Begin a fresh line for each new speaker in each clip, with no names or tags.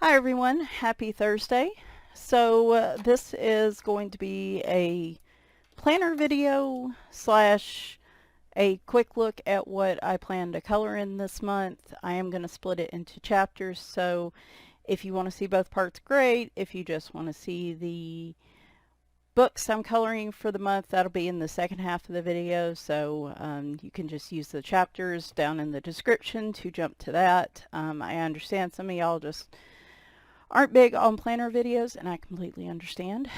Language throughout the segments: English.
Hi everyone, happy Thursday. So this is going to be a planner video slash a quick look at what I plan to color in this month. I am going to split it into chapters, so if you want to see both parts, great. If you just want to see the books I'm coloring for the month, that'll be in the second half of the video, so you can just use the chapters down in the description to jump to that. I understand some of y'all just aren't big on planner videos, and I completely understand,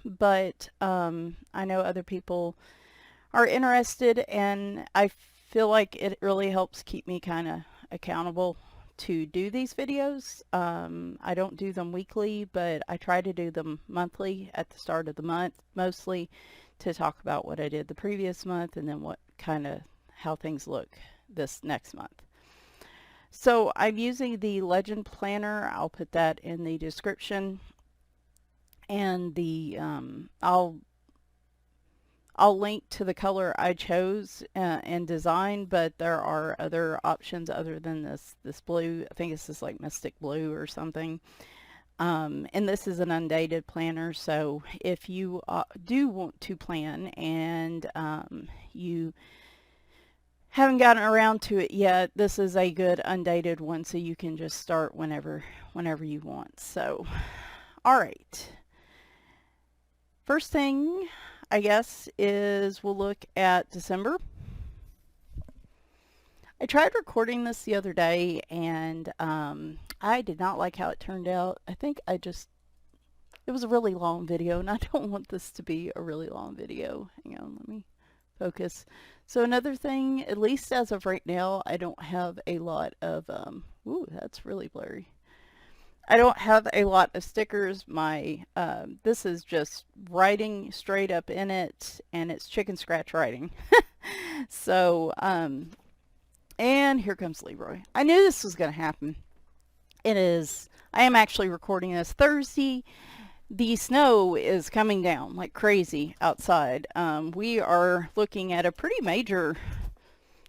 but I know other people are interested, and I feel like it really helps keep me kind of accountable to do these videos. I don't do them weekly, but I try to do them monthly at the start of the month, mostly to talk about what I did the previous month and then what kind of how things look this next month. So I'm using the Legend Planner. I'll put that in the description, and the I'll link to the color I chose and design, but there are other options other than this blue. I think this is like Mystic Blue or something. And this is an undated planner, so if you do want to plan and you haven't gotten around to it yet, this is a good undated one, so you can just start whenever you want. So, all right. First thing, I guess, is we'll look at December. I tried recording this the other day, and I did not like how it turned out. I think it was a really long video, and I don't want this to be a really long video. Hang on, let me focus. So another thing, at least as of right now, I don't have a lot of, ooh, that's really blurry. I don't have a lot of stickers. This is just writing straight up in it, and it's chicken scratch writing. So, and here comes Leroy. I knew this was going to happen. I am actually recording this Thursday. The snow is coming down like crazy outside. We are looking at a pretty major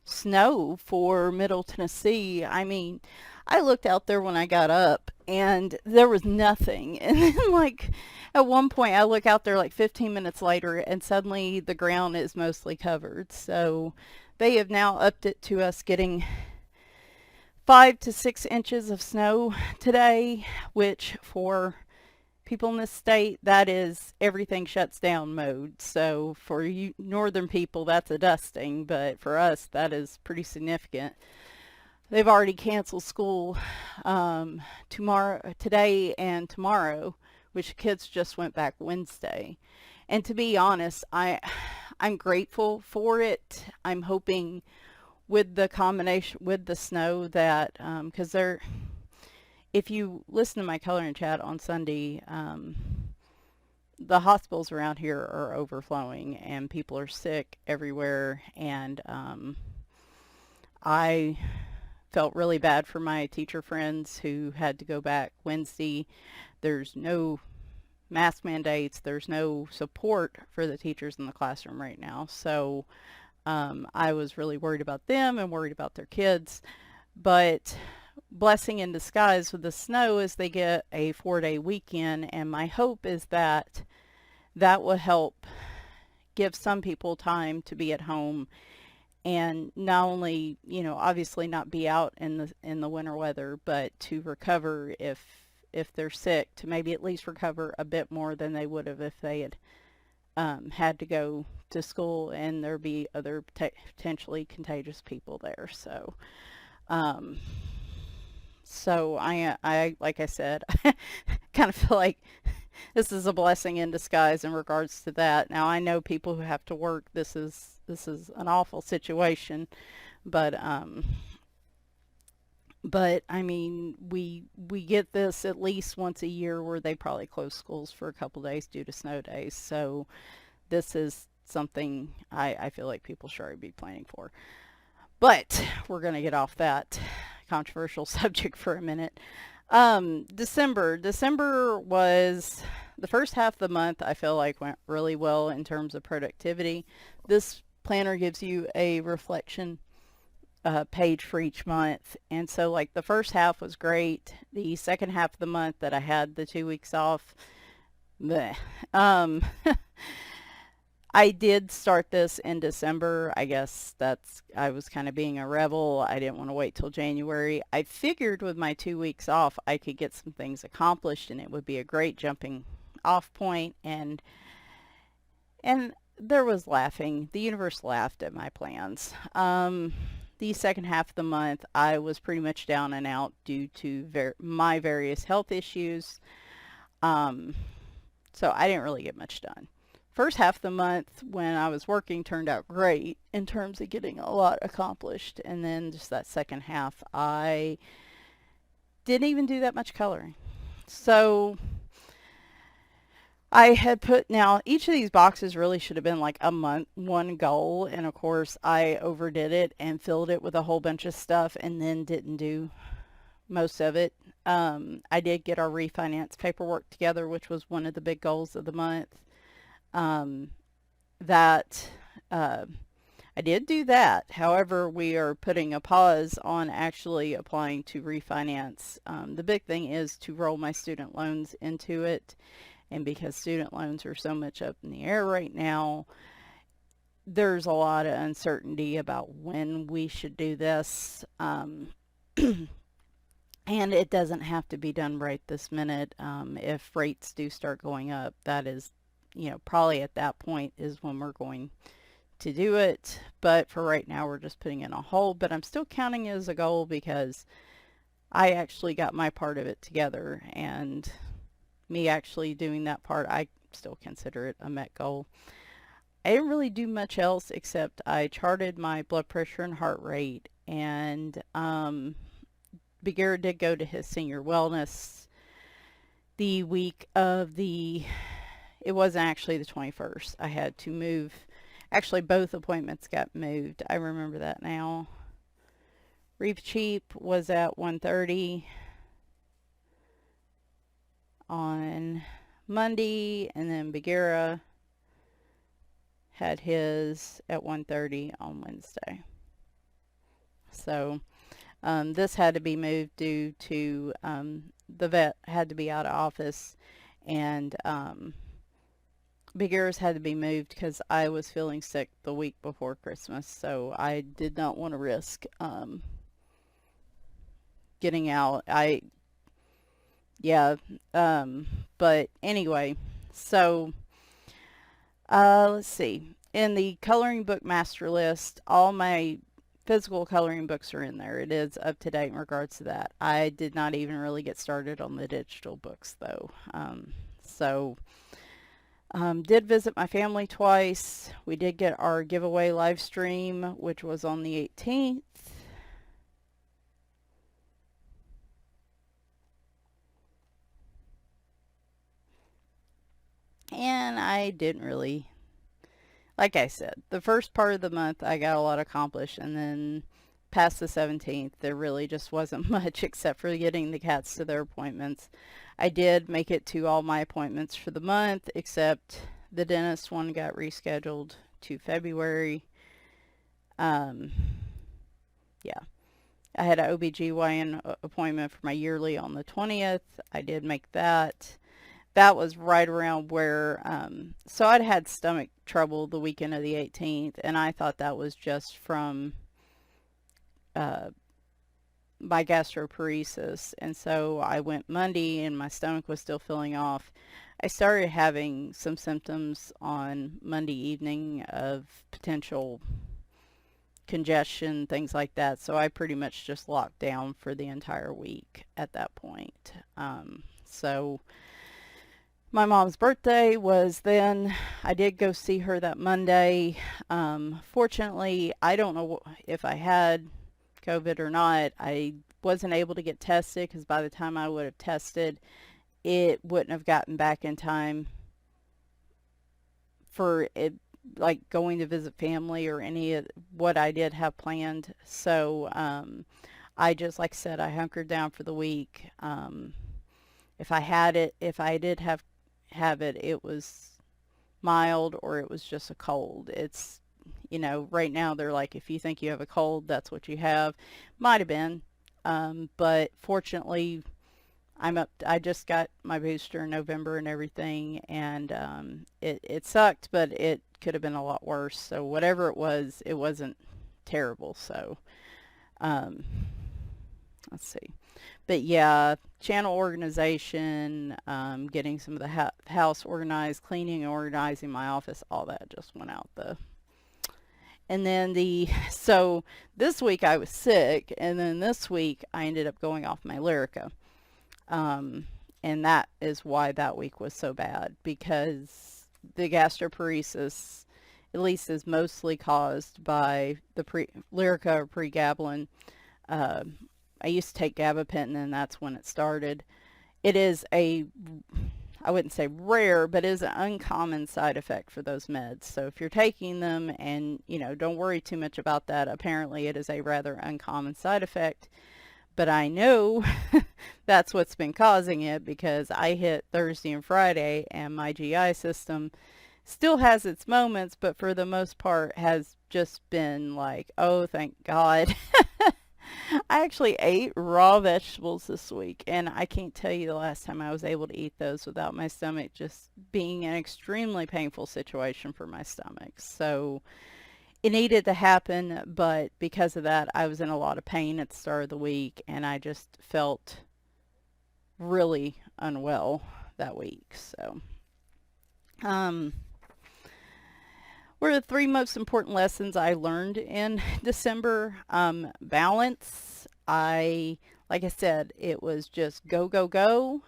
snow for Middle Tennessee. I mean, I looked out there when I got up and there was nothing. And then like at one point I look out there like 15 minutes later and suddenly the ground is mostly covered. So they have now upped it to us getting 5 to 6 inches of snow today, which for people in this state, that is everything shuts down mode. So for you northern people, that's a dusting, but for us, that is pretty significant. They've already canceled school today and tomorrow, which the kids just went back Wednesday. And to be honest, I'm grateful for it. I'm hoping with the combination with the snow that because if you listen to my coloring chat on Sunday, the hospitals around here are overflowing and people are sick everywhere. And I felt really bad for my teacher friends who had to go back Wednesday. There's no mask mandates. There's no support for the teachers in the classroom right now. So I was really worried about them and worried about their kids. But blessing in disguise with the snow is they get a 4-day weekend, and my hope is that will help give some people time to be at home and not only, obviously not be out in the winter weather, but to recover if they're sick, to maybe at least recover a bit more than they would have if they had had to go to school and there be other potentially contagious people there. So I like I said, kind of feel like this is a blessing in disguise in regards to that. Now I know people who have to work. This is an awful situation, but I mean we get this at least once a year where they probably close schools for a couple days due to snow days. So this is something I feel like people should already be planning for. But we're going to get off that controversial subject for a minute. December was the first half of the month I feel like went really well in terms of productivity. This planner gives you a reflection page for each month. And so like the first half was great. The second half of the month that I had the 2 weeks off, bleh. Um, I did start this in December. I guess I was kind of being a rebel. I didn't want to wait till January. I figured with my 2 weeks off, I could get some things accomplished and it would be a great jumping off point. And there was laughing. The universe laughed at my plans. The second half of the month, I was pretty much down and out due to my various health issues. So I didn't really get much done. First half of the month when I was working turned out great in terms of getting a lot accomplished. And then just that second half, I didn't even do that much coloring. So I had put, now each of these boxes really should have been like a month, one goal. And of course I overdid it and filled it with a whole bunch of stuff and then didn't do most of it. I did get our refinance paperwork together, which was one of the big goals of the month. That I did do that. However, we are putting a pause on actually applying to refinance. The big thing is to roll my student loans into it. And because student loans are so much up in the air right now, there's a lot of uncertainty about when we should do this. And it doesn't have to be done right this minute. If rates do start going up, that is, probably at that point is when we're going to do it. But for right now, we're just putting in a hold. But I'm still counting it as a goal because I actually got my part of it together. And me actually doing that part, I still consider it a met goal. I didn't really do much else except I charted my blood pressure and heart rate. And Big Air did go to his senior wellness the week of it wasn't actually the 21st. I had to move. Actually, both appointments got moved. I remember that now. Reef Cheap was at 1:30 on Monday, and then Bagheera had his at 1:30 on Wednesday. So this had to be moved due to the vet had to be out of office, and Big Ears had to be moved because I was feeling sick the week before Christmas, so I did not want to risk getting out. But anyway, so let's see. In the coloring book master list, all my physical coloring books are in there. It is up to date in regards to that. I did not even really get started on the digital books though. Did visit my family twice. We did get our giveaway live stream, which was on the 18th. And I didn't really, like I said, the first part of the month I got a lot accomplished, and then past the 17th there really just wasn't much except for getting the cats to their appointments. I did make it to all my appointments for the month except the dentist one got rescheduled to February. Yeah, I had an OBGYN appointment for my yearly on the 20th. I did make that. That was right around where, so I'd had stomach trouble the weekend of the 18th, and I thought that was just from my gastroparesis. And so I went Monday, and my stomach was still feeling off. I started having some symptoms on Monday evening of potential congestion, things like that. So I pretty much just locked down for the entire week at that point. So my mom's birthday was then. I did go see her that Monday. Fortunately, I don't know if I had COVID or not. I wasn't able to get tested because by the time I would have tested, it wouldn't have gotten back in time for it, like going to visit family or any of what I did have planned. So I just, like I said, I hunkered down for the week. If I did have have it, it was mild or it was just a cold. It's, you know, right now they're like, if you think you have a cold, that's what you have. Might have been. But fortunately, I'm up. I just got my booster in November and everything, and it sucked, but it could have been a lot worse. So whatever it wasn't terrible. So um, let's see. But yeah, channel organization, getting some of the house organized, cleaning and organizing my office, all that just went out the. And then so this week I was sick, and then this week I ended up going off my Lyrica. Um, and that is why that week was so bad, because the gastroparesis, at least, is mostly caused by the Lyrica or pregabalin. Uh, I used to take gabapentin, and that's when it started. It is I wouldn't say rare, but is an uncommon side effect for those meds. So if you're taking them, and, you know, don't worry too much about that. Apparently it is a rather uncommon side effect. But I know that's what's been causing it, because I hit Thursday and Friday and my GI system still has its moments, but for the most part has just been like, oh, thank God. I actually ate raw vegetables this week, and I can't tell you the last time I was able to eat those without my stomach just being an extremely painful situation for my stomach. So it needed to happen, but because of that, I was in a lot of pain at the start of the week, and I just felt really unwell that week. So, um, what are the 3 most important lessons I learned in December? Balance. Like I said, it was just go, go, go.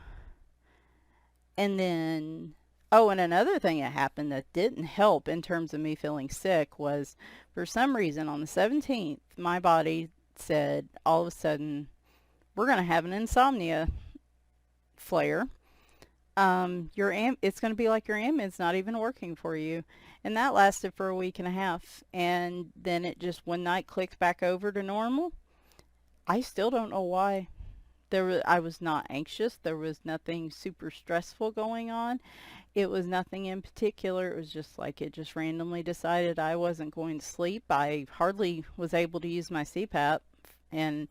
And then, oh, and another thing that happened that didn't help in terms of me feeling sick was, for some reason, on the 17th, my body said, all of a sudden, we're going to have an insomnia flare. It's going to be like your Ambien not even working for you. And that lasted for a week and a half. And then it just one night clicked back over to normal. I still don't know why. I was not anxious. There was nothing super stressful going on. It was nothing in particular. It was just like it just randomly decided I wasn't going to sleep. I hardly was able to use my CPAP, and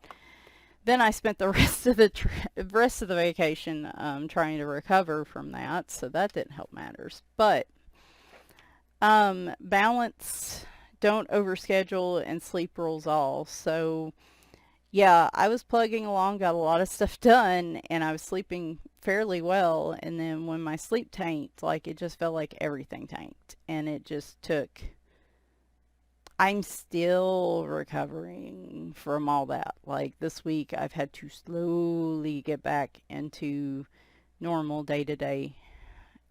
then I spent the rest of the vacation trying to recover from that. So that didn't help matters. But balance, don't overschedule, and sleep rules all. So yeah, I was plugging along, got a lot of stuff done, and I was sleeping fairly well. And then when my sleep tanked, like, it just felt like everything tanked. And it just took, I'm still recovering from all that. Like, this week, I've had to slowly get back into normal day-to-day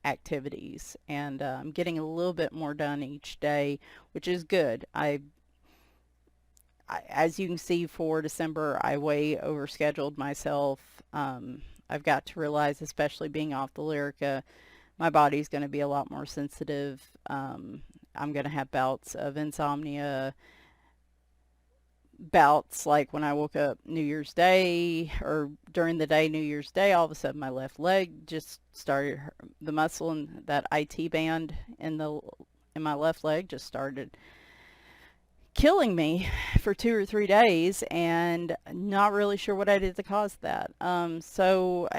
activities. And I'm getting a little bit more done each day, which is good. As you can see, for December, I way overscheduled myself. I've got to realize, especially being off the Lyrica, my body's going to be a lot more sensitive. I'm going to have bouts of insomnia, bouts like when I woke up New Year's Day, or during the day New Year's Day, all of a sudden my left leg just started, the muscle in that IT band in my left leg just started killing me for 2 or 3 days, and not really sure what I did to cause that. So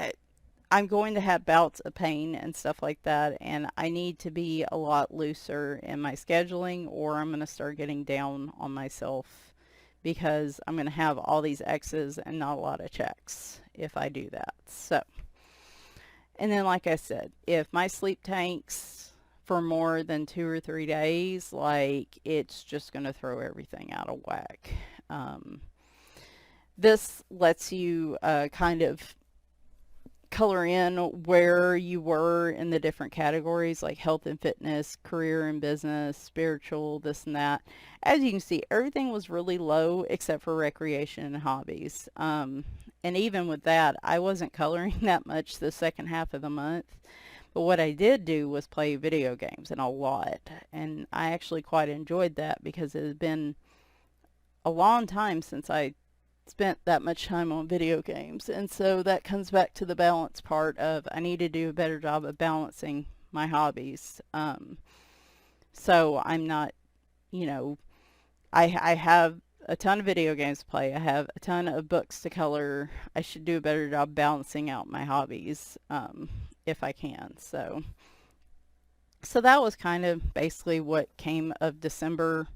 I'm going to have bouts of pain and stuff like that, and I need to be a lot looser in my scheduling, or I'm going to start getting down on myself, because I'm going to have all these X's and not a lot of checks if I do that. So, and then like I said, if my sleep tanks for more than 2 or 3 days, like, it's just going to throw everything out of whack. This lets you kind of color in where you were in the different categories, like health and fitness, career and business, spiritual, this and that. As you can see, everything was really low except for recreation and hobbies. And even with that, I wasn't coloring that much the second half of the month. But what I did do was play video games, and a lot. And I actually quite enjoyed that, because it had been a long time since I spent that much time on video games. And so that comes back to the balance part of I need to do a better job of balancing my hobbies. So I'm not, you know, I have a ton of video games to play. I have a ton of books to color. I should do a better job balancing out my hobbies, if I can. So that was kind of basically what came of December.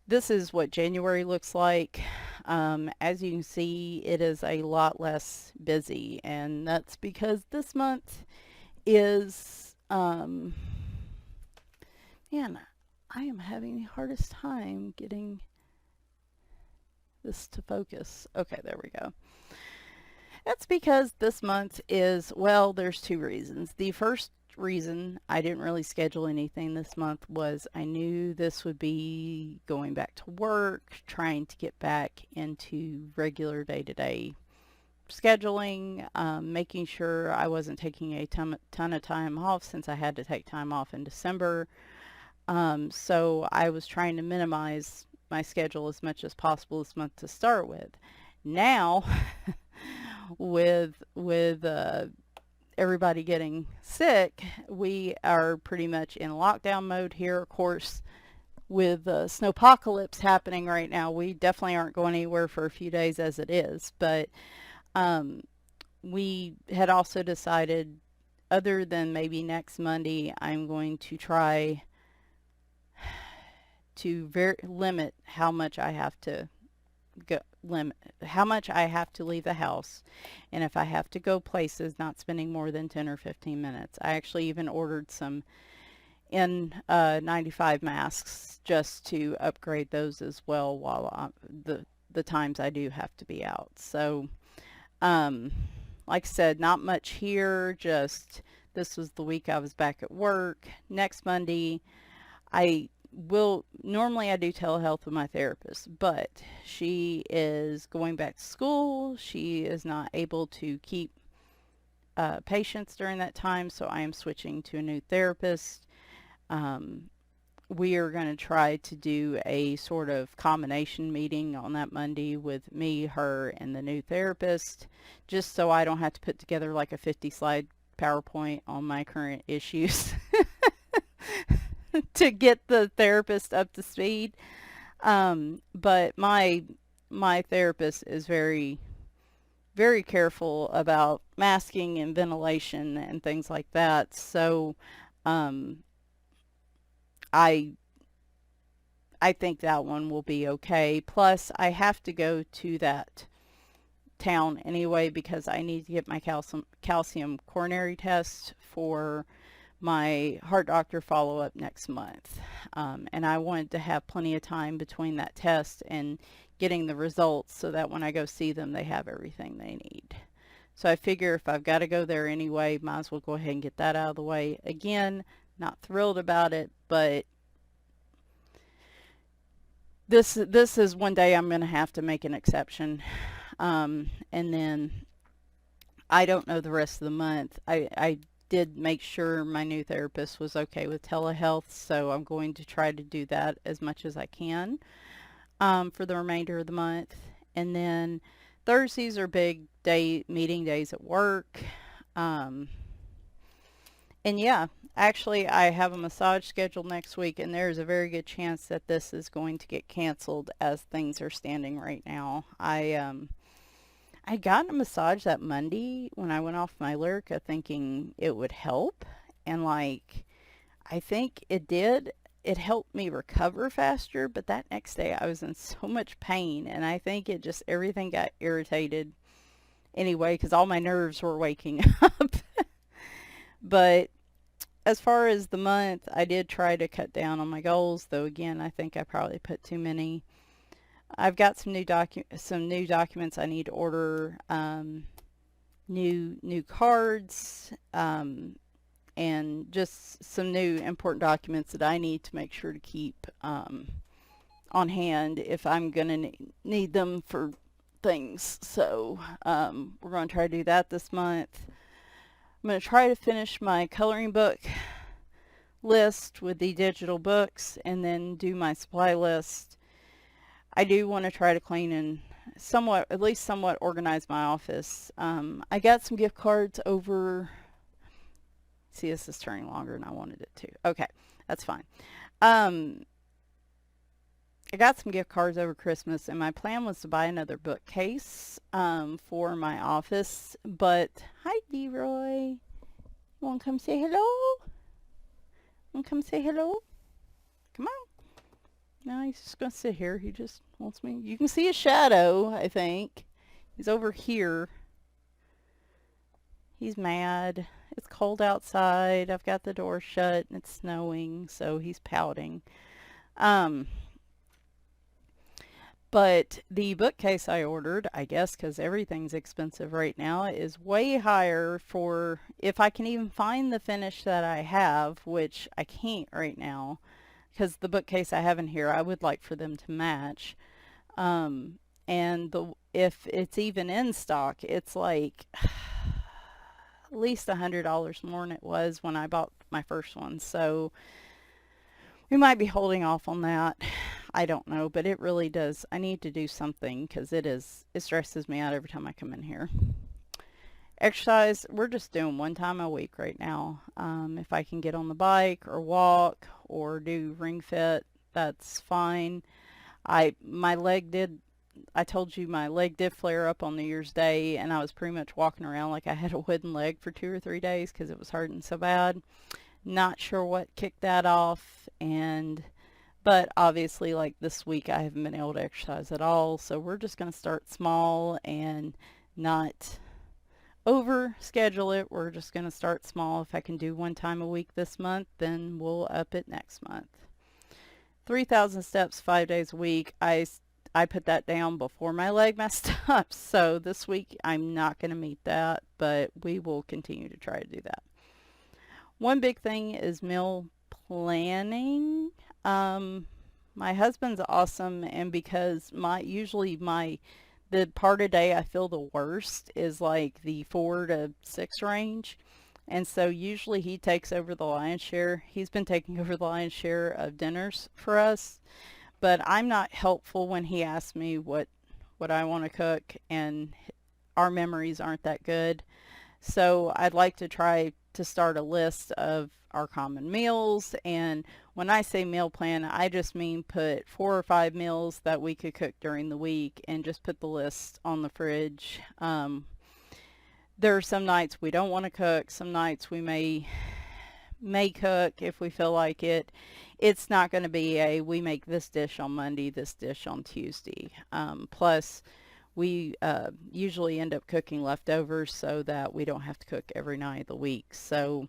This is what January looks like. As you can see, it is a lot less busy, and that's because this month is, man, I am having the hardest time getting this to focus. Okay, there we go. That's because this month is, well, there's two reasons. The first reason I didn't really schedule anything this month was I knew this would be going back to work, trying to get back into regular day-to-day scheduling, making sure I wasn't taking a ton of time off since I had to take time off in December. So I was trying to minimize my schedule as much as possible this month to start with. Now, with everybody getting sick, we are pretty much in lockdown mode here. Of course, with snowpocalypse happening right now, we definitely aren't going anywhere for a few days as it is. But we had also decided, other than maybe next Monday, I'm going to try to limit how much I have to leave the house, and if I have to go places, not spending more than 10 or 15 minutes. I actually even ordered some N95 masks just to upgrade those as well while the times I do have to be out. So like I said, not much here, just this was the week I was back at work. Next Monday normally I do telehealth with my therapist, but she is going back to school. She is not able to keep patients during that time, so I am switching to a new therapist. We are going to try to do a sort of combination meeting on that Monday with me, her, and the new therapist, just so I don't have to put together like a 50-slide PowerPoint on my current issues to get the therapist up to speed. But my therapist is very, very careful about masking and ventilation and things like that. So I think that one will be okay. Plus, I have to go to that town anyway because I need to get my calcium coronary test for my heart doctor follow-up next month. And I wanted to have plenty of time between that test and getting the results so that when I go see them, they have everything they need. So I figure if I've got to go there anyway, might as well go ahead and get that out of the way. Again, not thrilled about it, but this is one day I'm going to have to make an exception. And then I don't know the rest of the month. I did make sure my new therapist was okay with telehealth, so I'm going to try to do that as much as I can for the remainder of the month. And then Thursdays are big meeting days at work. And yeah, actually I have a massage scheduled next week, and there's a very good chance that this is going to get canceled as things are standing right now. I got a massage that Monday when I went off my Lyrica thinking it would help, and like I think it did. It helped me recover faster, but that next day I was in so much pain, and I think it just everything got irritated anyway because all my nerves were waking up. But as far as the month, I did try to cut down on my goals, though again, I think I probably put too many. I've got some new documents I need to order, new cards, and just some new important documents that I need to make sure to keep on hand if I'm gonna need them for things. So we're going to try to do that this month. I'm going to try to finish my coloring book list with the digital books and then do my supply list. I do want to try to clean and somewhat, at least somewhat organize my office. I got some gift cards over. See, this is turning longer than I wanted it to. Okay, that's fine. Um, I got some gift cards over Christmas, and my plan was to buy another bookcase for my office. But hi, D-Roy. You want to come say hello? Want to come say hello? Come on. No, he's just going to sit here. He just wants me. You can see a shadow, I think. He's over here. He's mad. It's cold outside. I've got the door shut and it's snowing, so he's pouting. But the bookcase I ordered, I guess because everything's expensive right now, is way higher for, if I can even find the finish that I have, which I can't right now, because the bookcase I have in here, I would like for them to match. And if it's even in stock, it's like at least $100 more than it was when I bought my first one. So we might be holding off on that. I don't know, but it really does. I need to do something because it stresses me out every time I come in here. Exercise, we're just doing one time a week right now. If I can get on the bike or walk or do ring fit, that's fine. I told you my leg did flare up on New Year's Day, and I was pretty much walking around like I had a wooden leg for 2 or 3 days because it was hurting so bad. Not sure what kicked that off, but obviously like this week I haven't been able to exercise at all, so we're just going to start small and not over schedule it. We're just going to start small. If I can do one time a week this month, then we'll up it next month. 3,000 steps 5 days a week. I put that down before my leg messed up, so this week I'm not going to meet that, but we will continue to try to do that. One big thing is meal planning. My husband's awesome, and because the part of day I feel the worst is like the 4 to 6 range. And so usually he takes over the lion's share. He's been taking over the lion's share of dinners for us. But I'm not helpful when he asks me what I want to cook, and our memories aren't that good. So I'd like to try to start a list of our common meals. And when I say meal plan, I just mean put 4 or 5 meals that we could cook during the week and just put the list on the fridge. There are some nights we don't want to cook. Some nights we may cook if we feel like it. It's not going to be we make this dish on Monday, this dish on Tuesday. Plus, we usually end up cooking leftovers so that we don't have to cook every night of the week. So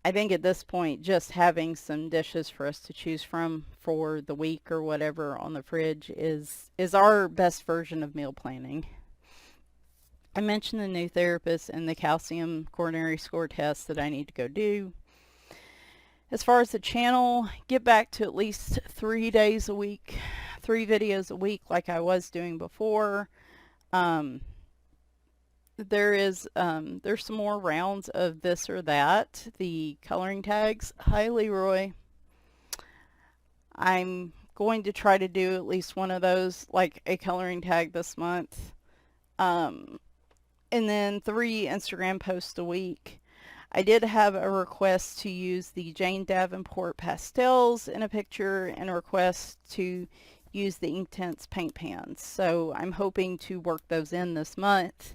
I think at this point, just having some dishes for us to choose from for the week or whatever on the fridge is our best version of meal planning. I mentioned the new therapist and the calcium coronary score test that I need to go do. As far as the channel, get back to at least 3 days a week, 3 videos a week like I was doing before. There's some more rounds of this or that, the coloring tags. Hi, Leroy. I'm going to try to do at least one of those, like a coloring tag this month. And then 3 Instagram posts a week. I did have a request to use the Jane Davenport pastels in a picture and a request to use the Inktense paint pans. So I'm hoping to work those in this month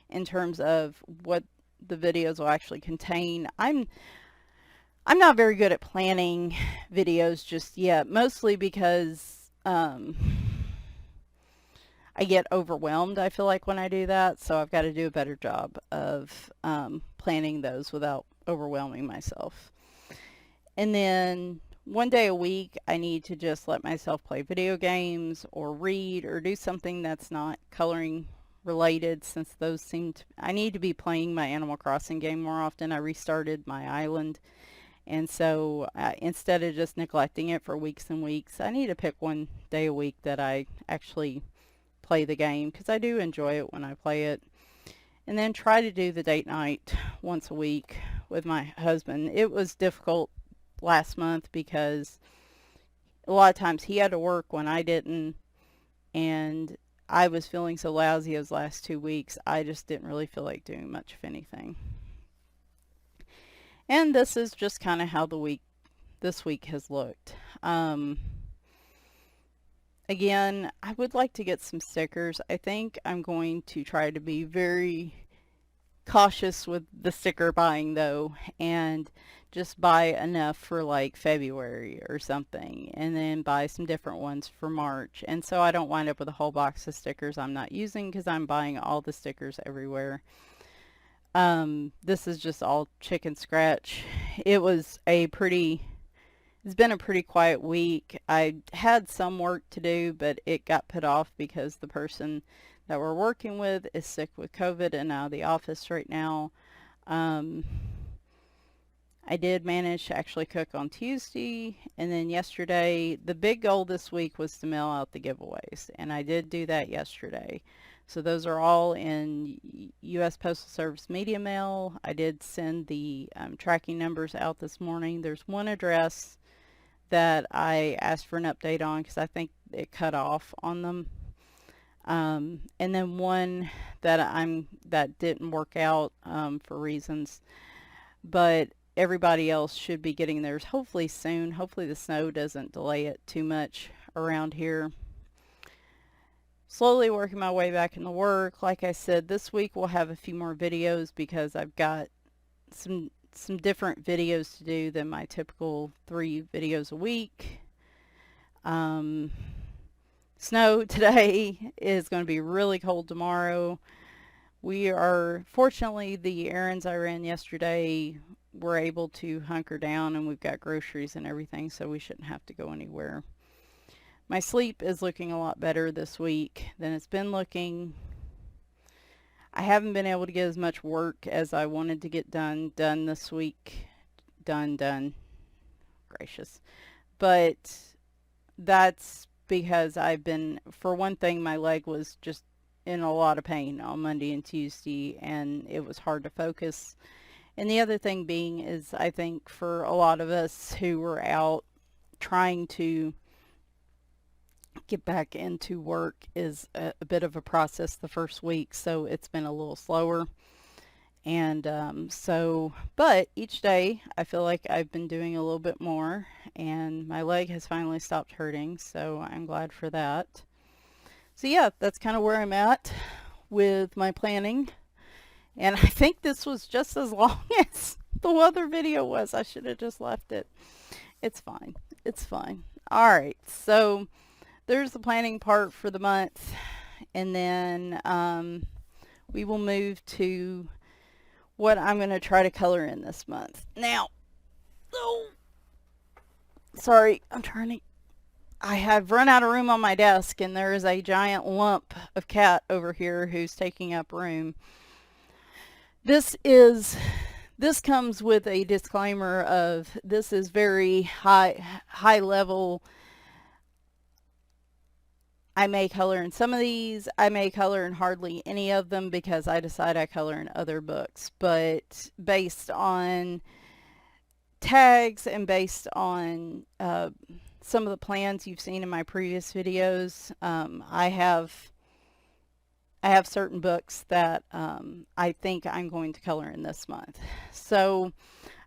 in terms of what the videos will actually contain. I'm not very good at planning videos just yet, mostly because I get overwhelmed, I feel like, when I do that. So I've got to do a better job of planning those without overwhelming myself. And then 1 day a week, I need to just let myself play video games or read or do something that's not coloring related, since I need to be playing my Animal Crossing game more often. I restarted my island, and so instead of just neglecting it for weeks and weeks, I need to pick 1 day a week that I actually play the game, because I do enjoy it when I play it. And then try to do the date night once a week with my husband. It was difficult last month because a lot of times he had to work when I didn't, and I was feeling so lousy those last 2 weeks, I just didn't really feel like doing much of anything. And this is just kind of how this week has looked. Again, I would like to get some stickers. I think I'm going to try to be very cautious with the sticker buying though, and just buy enough for like February or something, and then buy some different ones for March. And so I don't wind up with a whole box of stickers I'm not using, because I'm buying all the stickers everywhere. This is just all chicken scratch. It's been a pretty quiet week. I had some work to do, but it got put off because the person that we're working with is sick with COVID and out of the office right now. I did manage to actually cook on Tuesday, and then yesterday, the big goal this week was to mail out the giveaways, and I did do that yesterday. So those are all in U.S. Postal Service media mail. I did send the tracking numbers out this morning. There's one address that I asked for an update on because I think it cut off on them. And then one that didn't work out for reasons, but everybody else should be getting theirs hopefully soon. Hopefully the snow doesn't delay it too much around here. Slowly working my way back into work. Like I said, this week we'll have a few more videos because I've got some different videos to do than my typical 3 videos a week. Snow today is going to be really cold tomorrow. Fortunately, the errands I ran yesterday were able to hunker down, and we've got groceries and everything, so we shouldn't have to go anywhere. My sleep is looking a lot better this week than it's been looking. I haven't been able to get as much work as I wanted to get done this week. Done. Gracious. But that's because for one thing, my leg was just in a lot of pain on Monday and Tuesday, and it was hard to focus. And the other thing being is, I think for a lot of us who were out trying to get back into work is a bit of a process the first week, so it's been a little slower. And but each day I feel like I've been doing a little bit more, and my leg has finally stopped hurting, so I'm glad for that. So yeah, that's kind of where I'm at with my planning. And I think this was just as long as the other video was. I should have just left it. It's fine. It's fine. All right, so there's the planning part for the month, and then we will move to what I'm going to try to color in this month. Now, sorry, I have run out of room on my desk, and there is a giant lump of cat over here who's taking up room. This comes with a disclaimer of this is very high level. I may color in some of these. I may color in hardly any of them because I decide I color in other books. But based on tags and based on some of the plans you've seen in my previous videos, I have certain books that I think I'm going to color in this month. So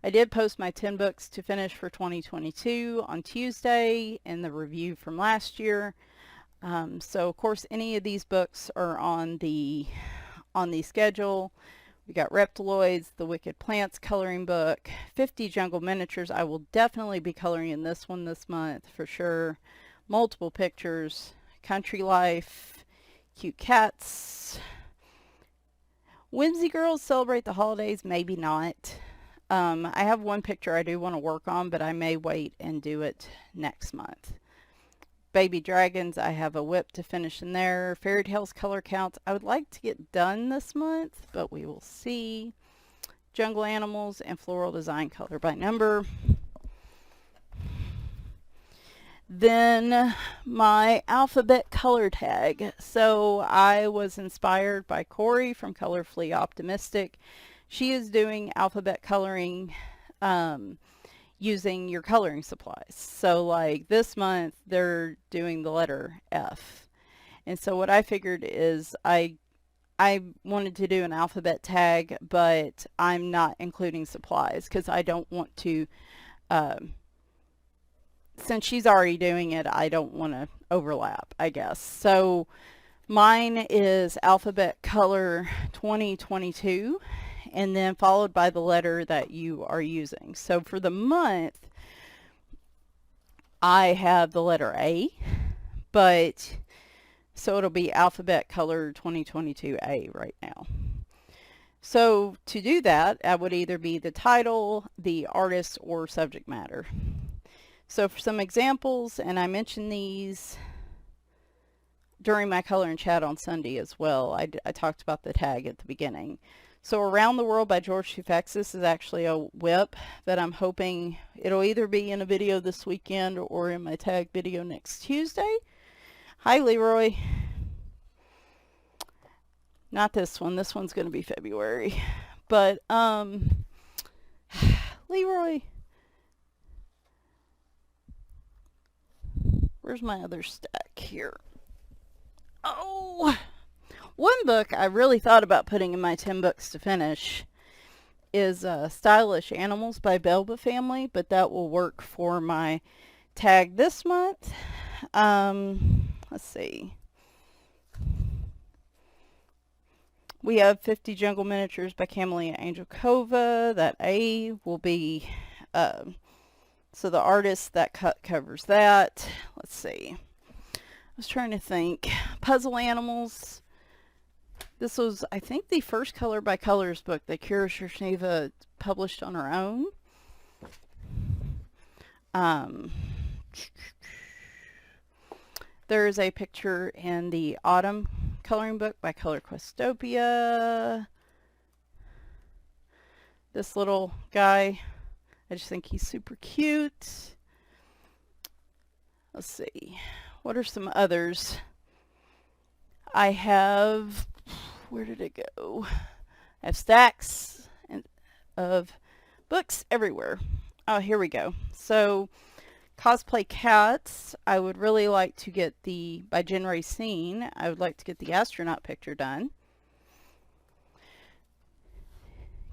I did post my 10 books to finish for 2022 on Tuesday and the review from last year. So of course any of these books are on the schedule. We got Reptiloids, the Wicked Plants coloring book, 50 Jungle Miniatures. I will definitely be coloring in this one this month for sure. Multiple Pictures, Country Life, Cute Cats. Whimsy Girls Celebrate the Holidays, maybe not. I have one picture I do want to work on, but I may wait and do it next month. Baby Dragons, I have a whip to finish in there. Fairy Tales color counts, I would like to get done this month, but we will see. Jungle Animals and Floral Design color by number. Then my alphabet color tag. So I was inspired by Corey from Colorfully Optimistic. She is doing alphabet coloring using your coloring supplies. So like this month they're doing the letter F. And so what I figured is I wanted to do an alphabet tag, but I'm not including supplies because I don't want to, um, since she's already doing it, I don't want to overlap, I guess. So mine is alphabet color 2022, and then followed by the letter that you are using. So for the month, I have the letter A, but so it'll be alphabet color 2022A right now. So to do that, I would either be the title, the artist, or subject matter. So for some examples, and I mentioned these during my color and chat on Sunday as well, I talked about the tag at the beginning. So Around the World by George Tufexis is actually a whip that I'm hoping it'll either be in a video this weekend or in my tag video next Tuesday. Hi, Leroy. Not this one. This one's going to be February. But, Leroy. Where's my other stack here? Oh! One book I really thought about putting in my 10 books to finish is Stylish Animals by Belba Family, but that will work for my tag this month. Let's see. We have 50 Jungle Miniatures by Camellia Angelkova. That A will be, so the artist that covers that. Let's see. I was trying to think. Puzzle Animals. This was, I think, the first Color by Colors book that Kira Shersheva published on her own. There is a picture in the Autumn coloring book by Color Questopia. This little guy, I just think he's super cute. Let's see, what are some others? I have, where did it go? I have stacks of books everywhere. Oh, here we go. So Cosplay Cats, I would really like to get the, by Jen Racine, I would like to get the astronaut picture done.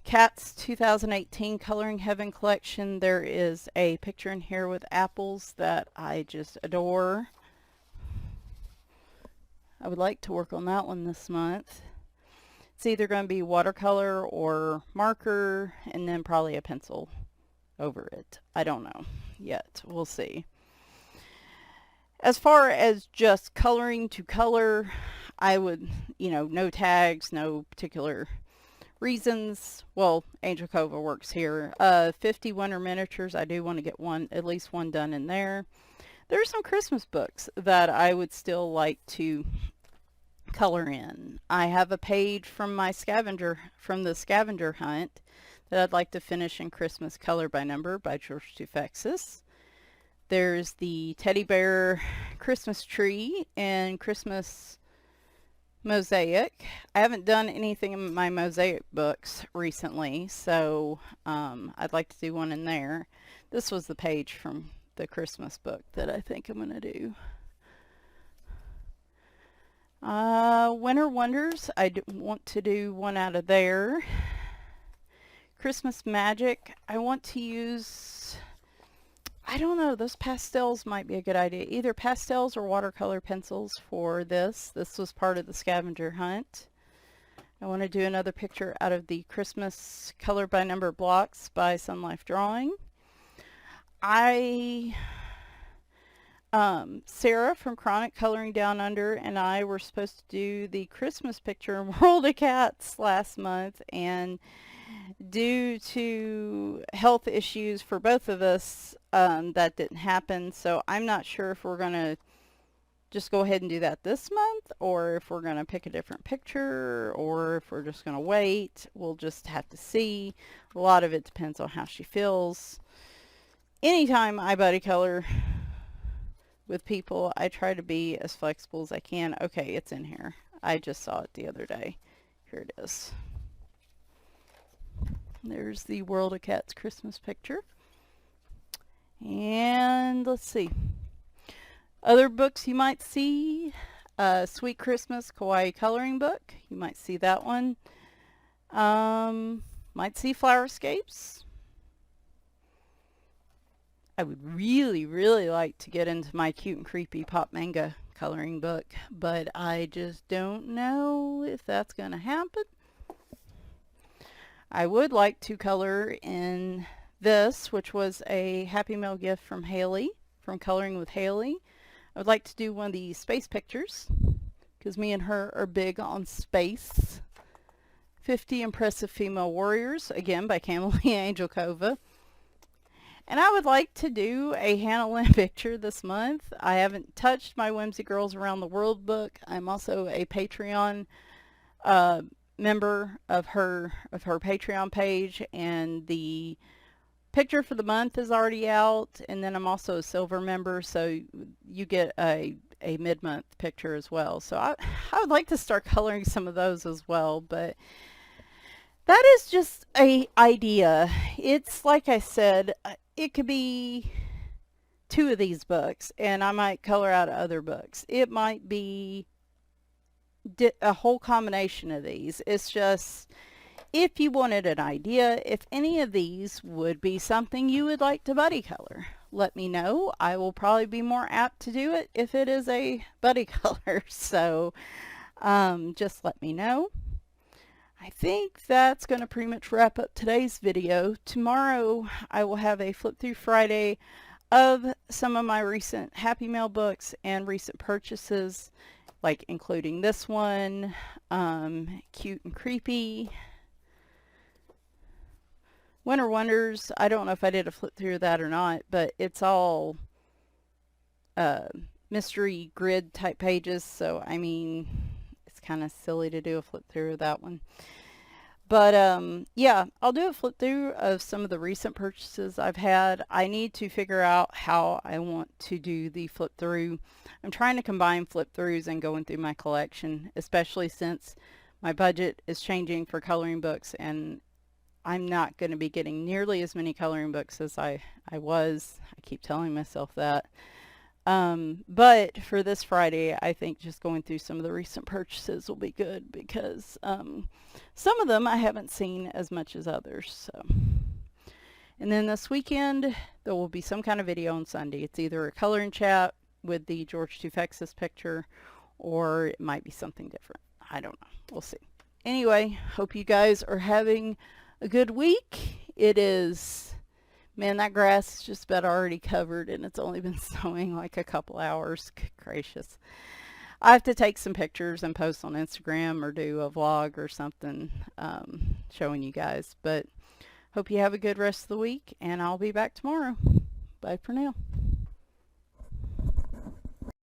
Cats 2018 Coloring Heaven collection, there is a picture in here with apples that I just adore. I would like to work on that one this month. It's either going to be watercolor or marker, and then probably a pencil over it. I don't know yet. We'll see. As far as just coloring to color, I would, no tags, no particular reasons. Well, Angelkova works here. 50 winter miniatures. I do want to get at least one done in there. There are some Christmas books that I would still like to color in. I have a page from the scavenger hunt that I'd like to finish in Christmas Color by Number by George Tufexis. There's the teddy bear Christmas tree and Christmas mosaic. I haven't done anything in my mosaic books recently, so I'd like to do one in there. This was the page from the Christmas book that I think I'm going to do. Winter Wonders, I want to do one out of there. Christmas Magic, I want to use, I don't know, those pastels might be a good idea. Either pastels or watercolor pencils for this. This was part of the scavenger hunt. I want to do another picture out of the Christmas Color by Number blocks by Sun Life Drawing. Sarah from Chronic Coloring Down Under and I were supposed to do the Christmas picture in World of Cats last month, and due to health issues for both of us, that didn't happen. So I'm not sure if we're going to just go ahead and do that this month, or if we're going to pick a different picture, or if we're just going to wait. We'll just have to see. A lot of it depends on how she feels. Anytime I buddy color with people, I try to be as flexible as I can. Okay, it's in here. I just saw it the other day. Here it is. There's the World of Cats Christmas picture. And let's see. Other books you might see. Sweet Christmas Kawaii coloring book. You might see that one. Might see Flowerscapes. I would really, really like to get into my cute and creepy pop manga coloring book, but I just don't know if that's going to happen. I would like to color in this, which was a Happy Mail gift from Haley, from Coloring with Haley. I would like to do one of these space pictures, because me and her are big on space. 50 Impressive Female Warriors, again by Camellia Angel Cova. And I would like to do a Hannah Lynn picture this month. I haven't touched my Whimsy Girls Around the World book. I'm also a Patreon member of her Patreon page, and the picture for the month is already out. And then I'm also a silver member, so you get a mid-month picture as well. So I would like to start coloring some of those as well, but that is just a idea. It's like I said, it could be 2 of these books, and I might color out other books. It might be a whole combination of these. It's just, if you wanted an idea, if any of these would be something you would like to buddy color, let me know. I will probably be more apt to do it if it is a buddy color. So just let me know. I think that's going to pretty much wrap up today's video. Tomorrow I will have a flip through Friday of some of my recent Happy Mail books and recent purchases, like including this one, Cute and Creepy. Winter Wonders, I don't know if I did a flip through of that or not, but it's all mystery grid type pages, so I mean, it's kind of silly to do a flip through of that one. But yeah, I'll do a flip through of some of the recent purchases I've had. I need to figure out how I want to do the flip through. I'm trying to combine flip throughs and going through my collection, especially since my budget is changing for coloring books, and I'm not going to be getting nearly as many coloring books as I was. I keep telling myself that. But for this Friday, I think just going through some of the recent purchases will be good, because some of them I haven't seen as much as others. So, and then this weekend there will be some kind of video on Sunday. It's either a coloring chat with the George Tufexis picture, or it might be something different. I don't know. We'll see. Anyway, hope you guys are having a good week. It is, man, that grass is just about already covered, and it's only been snowing like a couple hours. Good gracious. I have to take some pictures and post on Instagram or do a vlog or something showing you guys. But hope you have a good rest of the week, and I'll be back tomorrow. Bye for now.